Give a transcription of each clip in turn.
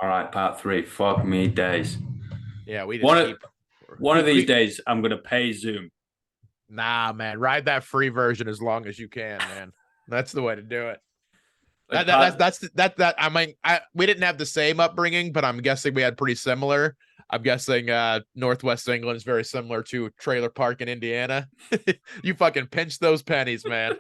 All right, part three. Fuck me days. Yeah, we One just of keep one of we, these we days, I'm gonna pay Zoom. nah, man. Ride that free version as long as you can, man. That's the way to do it. Like part, I mean, we didn't have the same upbringing, but I'm guessing we had pretty similar. I'm guessing Northwest England is very similar to Trailer Park in Indiana. You fucking pinch those pennies, man.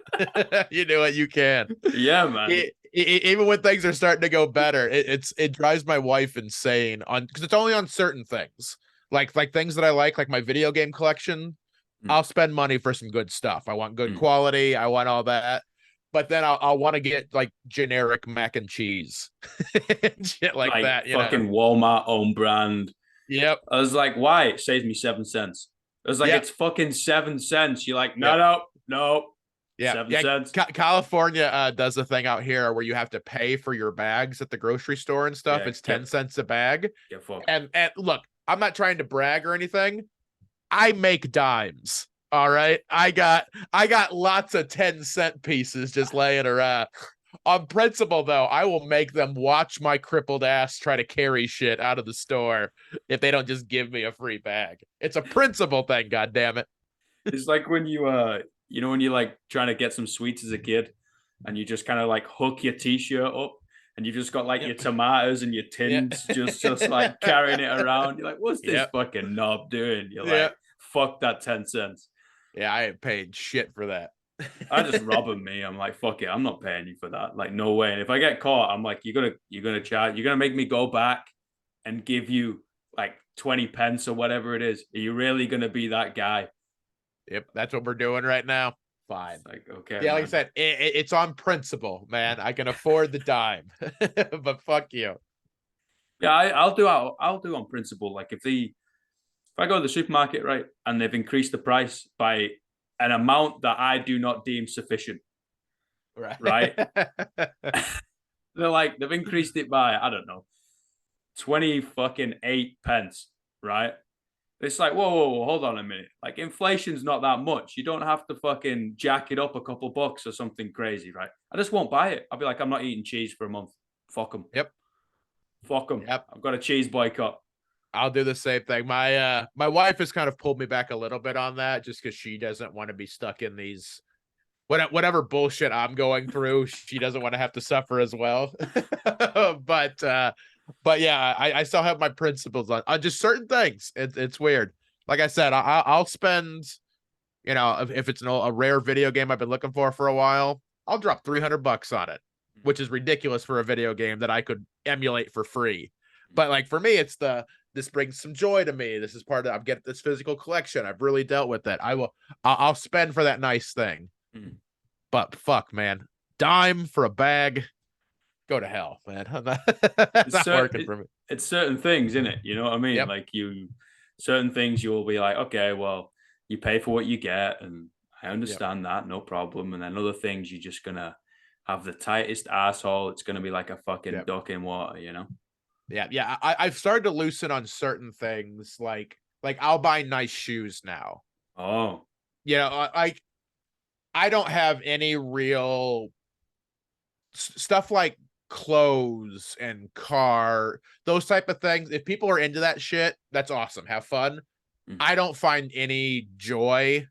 You do what you can. yeah, man. Even when things are starting to go better, it drives my wife insane on because it's only on certain things, like things that I like my video game collection. Mm, I'll spend money for some good stuff. I want good mm. quality. I want all that. But then I'll want to get like generic mac and cheese and shit like Like that, you know? fucking Walmart own brand. Yep. I was like, why? It saves me 7 cents. I was like, Yep. it's fucking 7 cents. You're like, no, Yep. no, no, Yeah. seven Yeah. cents. California does a thing out here where you have to pay for your bags at the grocery store and stuff. Yeah, It's 10 cents a bag. get fucked. And look, I'm not trying to brag or anything. I make dimes. All right. I got lots of 10-cent pieces just laying around. On principle, though, I will make them watch my crippled ass try to carry shit out of the store if they don't just give me a free bag. It's a principle thing, god damn it. It's like when when you like trying to get some sweets as a kid, and you just kind of like hook your t-shirt up, and you've just got like your Yep. tomatoes and your Yeah. tins just like carrying it around. You're like, what's this Yep. fucking knob doing? You're like, Yep. fuck that 10 cents. Yeah, I ain't paid shit for that. I just robbing me. I'm like, fuck it, I'm not paying you for that. Like, no way. And if I get caught, I'm like, you're gonna charge, you're gonna make me go back and give you like 20 pence or whatever it is. Are you really gonna be that guy? Yep, that's what we're doing right now. Fine. It's like, okay, Yeah, like I man. said, it's on principle, man. I can afford the dime, but fuck you. Yeah, I'll do on principle. Like if I go to the supermarket, right, and they've increased the price by an amount that I do not deem sufficient, right? Right. They're like they've increased it by, I don't know, 20 fucking 8 pence, right? It's like, whoa, hold on a minute. Like inflation's not that much. You don't have to fucking jack it up a couple bucks or something crazy, right? I just won't buy it. I'll be like, I'm not eating cheese for a month. Fuck them. Yep. Fuck them. Yep. I've got a cheese boycott. I'll do the same thing. My wife has kind of pulled me back a little bit on that just because she doesn't want to be stuck in these whatever bullshit I'm going through. She doesn't want to have to suffer as well. But yeah, I still have my principles on just certain things. It's weird. Like I said, I'll spend, if it's a rare video game I've been looking for a while, I'll drop $300 on it, which is ridiculous for a video game that I could emulate for free. But like for me, this brings some joy to me. This is part of I'm getting this physical collection. I've really dealt with it. I'll spend for that nice thing. Mm. But fuck, man, dime for a bag, go to hell, man. That's It's not certain working for me. it's certain things, isn't it? You know what I mean? Yep. Like you certain things you'll be like, okay, well, you pay for what you get, and I Yep. understand that, no problem. And then other things you're just gonna have the tightest asshole. It's gonna be like a fucking Yep. duck in water, you know? Yeah. Yeah. I've started to loosen on certain things, like I'll buy nice shoes now. Oh. I don't have any real stuff like clothes and car, those type of things. If people are into that shit, that's awesome. Have fun. Mm. I don't find any joy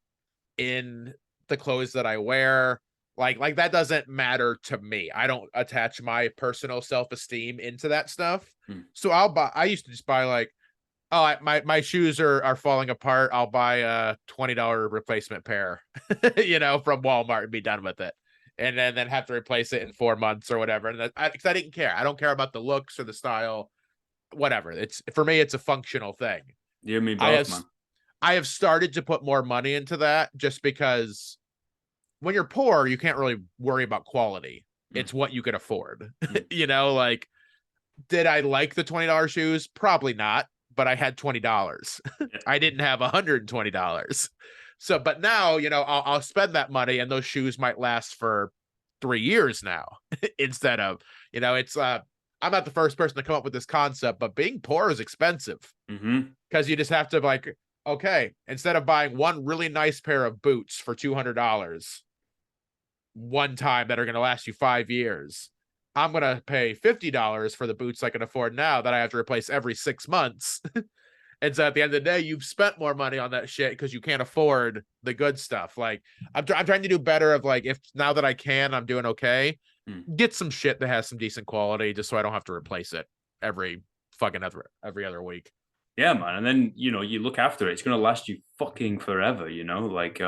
in the clothes that I wear. Like that doesn't matter to me. I don't attach my personal self-esteem into that stuff. Mm. So I used to just buy like, oh, my shoes are falling apart. I'll buy a $20 replacement pair, from Walmart and be done with it. And then have to replace it in 4 months or whatever. And because I didn't care. I don't care about the looks or the style, whatever. It's for me, it's a functional thing. You and me I both, have man. I have started to put more money into that just because when you're poor, you can't really worry about quality. Mm. It's what you can afford. Mm. Like, did I like the $20 shoes? Probably not, but I had $20. Yeah. I didn't have $120. So, but now, I'll spend that money and those shoes might last for 3 years now instead of, it's, I'm not the first person to come up with this concept, but being poor is expensive Mm-hmm. because you just have to like, okay, instead of buying one really nice pair of boots for $200 one time that are going to last you 5 years, I'm going to pay $50 for the boots I can afford now that I have to replace every 6 months. And so at the end of the day, you've spent more money on that shit because you can't afford the good stuff. Like I'm trying to do better of like, if now that I can, I'm doing okay. Get some shit that has some decent quality just so I don't have to replace it every every other week. Yeah, man. And then, you look after it. It's going to last you fucking forever, Like,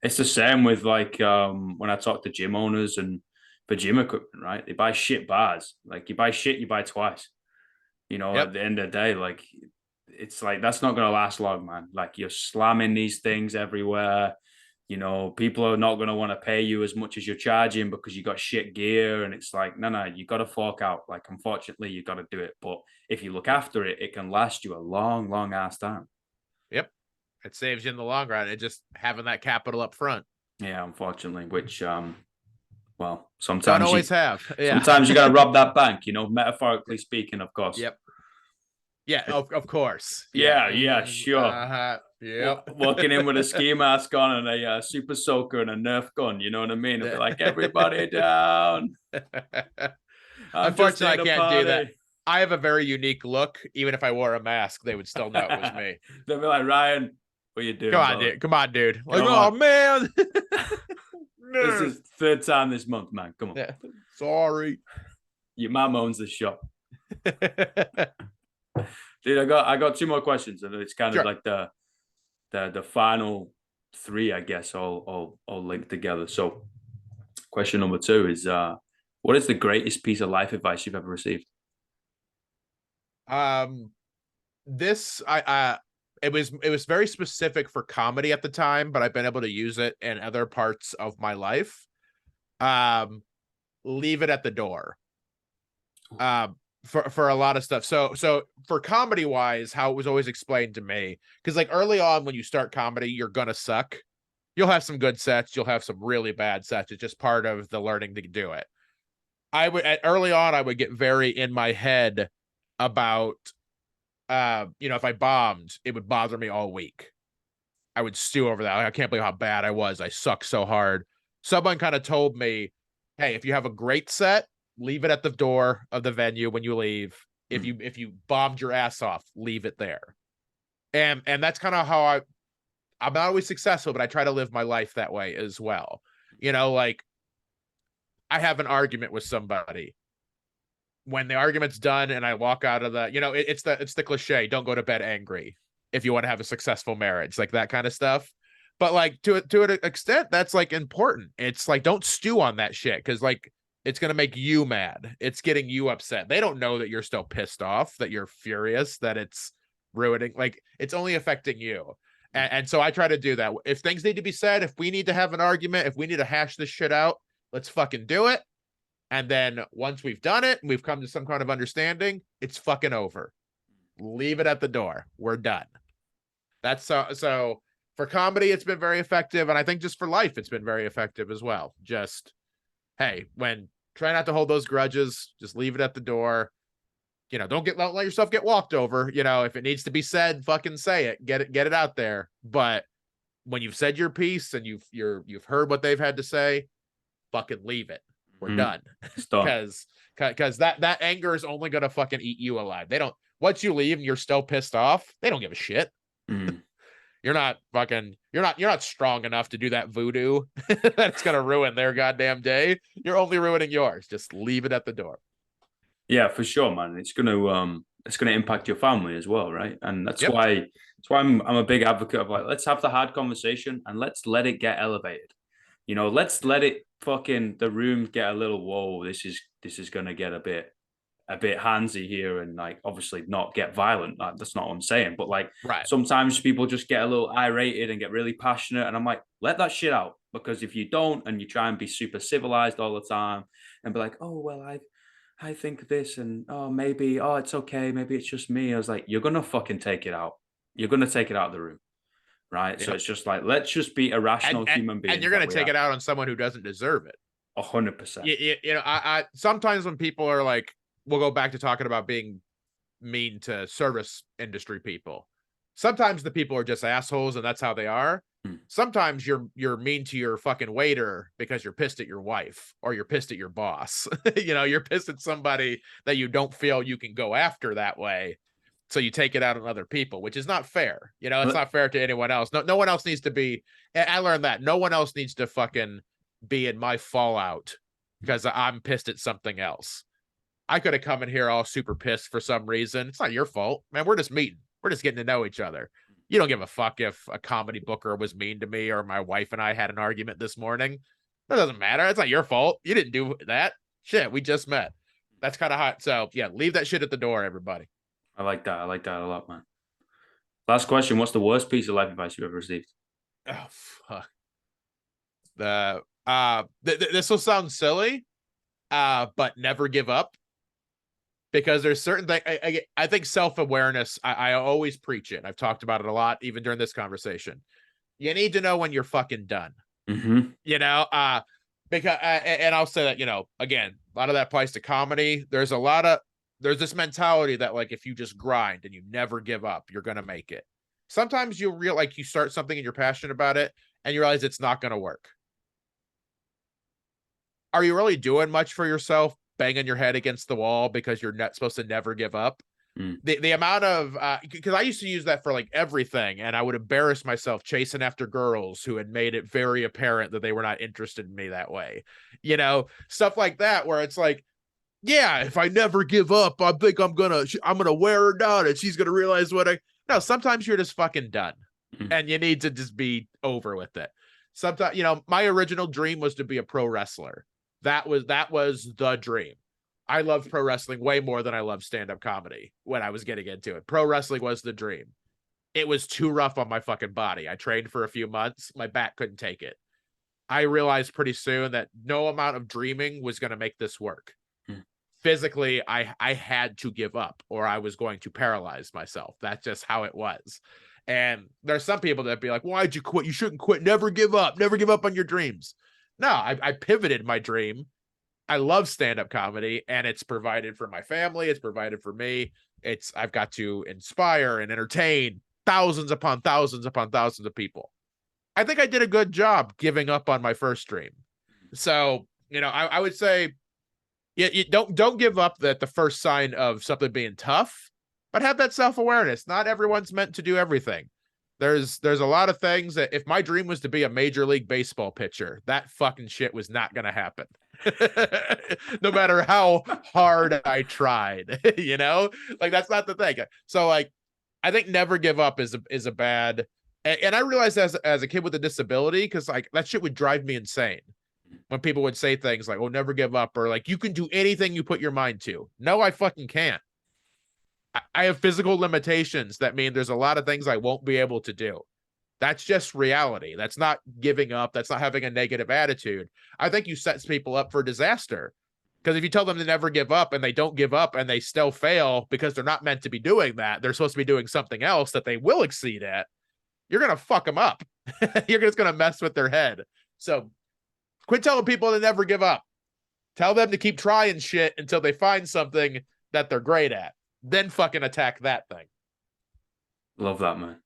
it's the same with like when I talk to gym owners and for gym equipment, right? They buy shit bars. Like, you buy shit, you buy twice. At Yep. the end of the day, like, it's like that's not going to last long, man. Like, you're slamming these things everywhere. People are not going to want to pay you as much as you're charging because you got shit gear. And it's like, no, you got to fork out. Like, unfortunately, you got to do it. But if you look after it, it can last you a long, long ass time. Yep. It saves you in the long run. It just having that capital up front. Yeah, unfortunately, which, well, Don't always have. Yeah. Sometimes you got to rob that bank, metaphorically speaking, of course. Yep. Yeah, of course. Yeah, sure. Yep. Walking in with a ski mask on and a super soaker and a Nerf gun, you know what I mean? It'd be like, everybody down. Unfortunately, I can't do that. I have a very unique look. Even if I wore a mask, they would still know it was me. They'd be like, Ryan, what are you doing? Come on, dude. Like, oh man. This is third time this month, man. Come on. Yeah. Sorry. Your mom owns the shop. Dude, I got two more questions, and it's kind of like the final three, I guess, all linked together. So, question number 2 is, what is the greatest piece of life advice you've ever received? This it was very specific for comedy at the time, but I've been able to use it in other parts of my life. Leave it at the door. For a lot of stuff. So for comedy wise, how it was always explained to me, because like early on when you start comedy, you're gonna suck. You'll have some good sets, you'll have some really bad sets. It's just part of the learning to do it. Early on, I would get very in my head about if I bombed, it would bother me all week. I would stew over that. I can't believe how bad I was. I suck so hard. Someone kind of told me, hey, if you have a great set, leave it at the door of the venue when you leave. If you bombed your ass off, leave it there. And that's kind of how I'm not always successful, but I try to live my life that way as well. Like I have an argument with somebody. When the argument's done and I walk out of the, it's the cliche, don't go to bed angry if you want to have a successful marriage, like that kind of stuff. But like to an extent, that's like important. It's like, don't stew on that shit. Cause like, it's going to make you mad. It's getting you upset. They don't know that you're still pissed off, that you're furious, that it's ruining, like it's only affecting you. And so I try to do that. If things need to be said, if we need to have an argument, if we need to hash this shit out, let's fucking do it. And then once we've done it, and we've come to some kind of understanding, it's fucking over. Leave it at the door. We're done. That's so for comedy, it's been very effective. And I think just for life, it's been very effective as well. Just, hey, try not to hold those grudges, just leave it at the door. Don't let yourself get walked over. If it needs to be said, fucking say it, get it out there. But when you've said your piece and you've heard what they've had to say, fucking leave it. We're done. Because that anger is only gonna fucking eat you alive. They don't, once you leave and you're still pissed off, they don't give a shit. You're not strong enough to do that voodoo that's gonna ruin their goddamn day. You're only ruining yours. Just leave it at the door. Yeah, for sure, man. It's gonna impact your family as well, right? And that's why I'm a big advocate of like, let's have the hard conversation and let's let it get elevated. Let's let it fucking the room get a little, whoa, this is gonna get a bit handsy here, and like obviously not get violent. That's not what I'm saying, but like sometimes people just get a little irate and get really passionate, and I'm like, let that shit out, because if you don't and you try and be super civilized all the time and be like, oh well, I think this, and maybe it's okay, maybe it's just me. I was like, you're gonna fucking take it out. You're gonna take it out of the room. Right. Yep. So it's just like, let's just be irrational human beings. And you're going to take it out on someone who doesn't deserve it. 100%. I sometimes when people are like, we'll go back to talking about being mean to service industry people. Sometimes the people are just assholes and that's how they are. Sometimes you're mean to your fucking waiter because you're pissed at your wife or you're pissed at your boss. You're pissed at somebody that you don't feel you can go after that way. So you take it out on other people, which is not fair. It's not fair to anyone else. No one else needs to be. I learned that no one else needs to fucking be in my fallout because I'm pissed at something else. I could have come in here all super pissed for some reason. It's not your fault, man. We're just meeting. We're just getting to know each other. You don't give a fuck if a comedy booker was mean to me or my wife and I had an argument this morning. That doesn't matter. It's not your fault. You didn't do that. Shit, we just met. That's kind of hot. So yeah, leave that shit at the door, everybody. I like that. I like that a lot, man. Last question. What's the worst piece of life advice you ever received? Oh, fuck. This will sound silly, but never give up. Because there's certain things, I think self-awareness, I always preach it. I've talked about it a lot, even during this conversation. You need to know when you're fucking done. Mm-hmm. Because, and I'll say that, again, a lot of that applies to comedy. There's this mentality that like, if you just grind and you never give up, you're going to make it. Sometimes you start something and you're passionate about it and you realize it's not going to work. Are you really doing much for yourself? Banging your head against the wall because you're not supposed to never give up. The amount of because I used to use that for like everything, and I would embarrass myself chasing after girls who had made it very apparent that they were not interested in me that way, stuff like that, where it's like, yeah, if I never give up, I think I'm gonna wear her down and she's gonna realize no, sometimes you're just fucking done and you need to just be over with it. Sometimes, my original dream was to be a pro wrestler. That was the dream. I loved pro wrestling way more than I loved stand-up comedy when I was getting into it. Pro wrestling was the dream. It was too rough on my fucking body. I trained for a few months. My back couldn't take it. I realized pretty soon that no amount of dreaming was going to make this work. Physically, I had to give up or I was going to paralyze myself. That's just how it was. And there's some people that be like, why'd you quit? You shouldn't quit. Never give up. Never give up on your dreams. No, I pivoted my dream. I love stand-up comedy and it's provided for my family. It's provided for me. I've got to inspire and entertain thousands upon thousands upon thousands of people. I think I did a good job giving up on my first dream. So, I would say, you don't give up at the first sign of something being tough, but have that self-awareness. Not everyone's meant to do everything. There's a lot of things that if my dream was to be a Major League Baseball pitcher, that fucking shit was not going to happen. No matter how hard I tried, that's not the thing. So I think never give up is a bad, and I realized as a kid with a disability, because that shit would drive me insane when people would say things like, oh, never give up, or like, you can do anything you put your mind to. No, I fucking can't. I have physical limitations that mean there's a lot of things I won't be able to do. That's just reality. That's not giving up. That's not having a negative attitude. I think you set people up for disaster, because if you tell them to never give up and they don't give up and they still fail because they're not meant to be doing that, they're supposed to be doing something else that they will exceed at, you're going to fuck them up. You're just going to mess with their head. So quit telling people to never give up. Tell them to keep trying shit until they find something that they're great at. Then fucking attack that thing. Love that, man.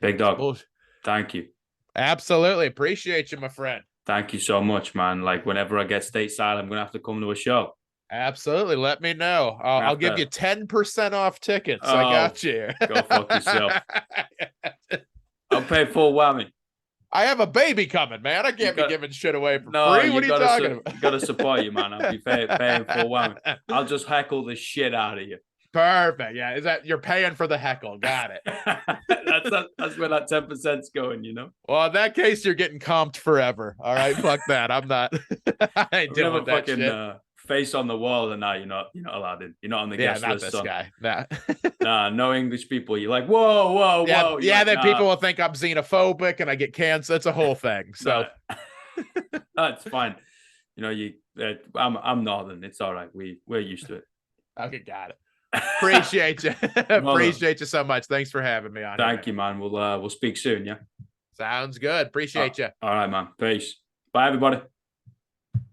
Big dog. Thank you. Absolutely. Appreciate you, my friend. Thank you so much, man. Like, whenever I get stateside, I'm going to have to come to a show. Absolutely. Let me know. I'll give you 10% off tickets. Oh, I got you. Go fuck yourself. I'll pay full whammy. I have a baby coming, man. I can't be giving shit away for free. What are you talking about? You got to support you, man. I'll be paying full whammy. I'll just heckle the shit out of you. Perfect. Yeah, is that you're paying for the heckle? Got it. That's where that 10%'s going, Well, in that case, you're getting comped forever. All right, fuck that. I'm not. I ain't dealing with that shit. Face on the wall, and now you're not allowed in. You're not on the guest list. Not this guy. Nah. Nah, no English people. You're like, whoa. Yeah, then people will think I'm xenophobic and I get canceled. It's a whole thing. So that's fine. I'm Northern. It's all right. We're used to it. Okay, got it. Appreciate you. Appreciate you so much. Thanks for having me on. Thank you, man. We'll speak soon. Yeah. Sounds good. Appreciate you. All right, man. Peace. Bye, everybody.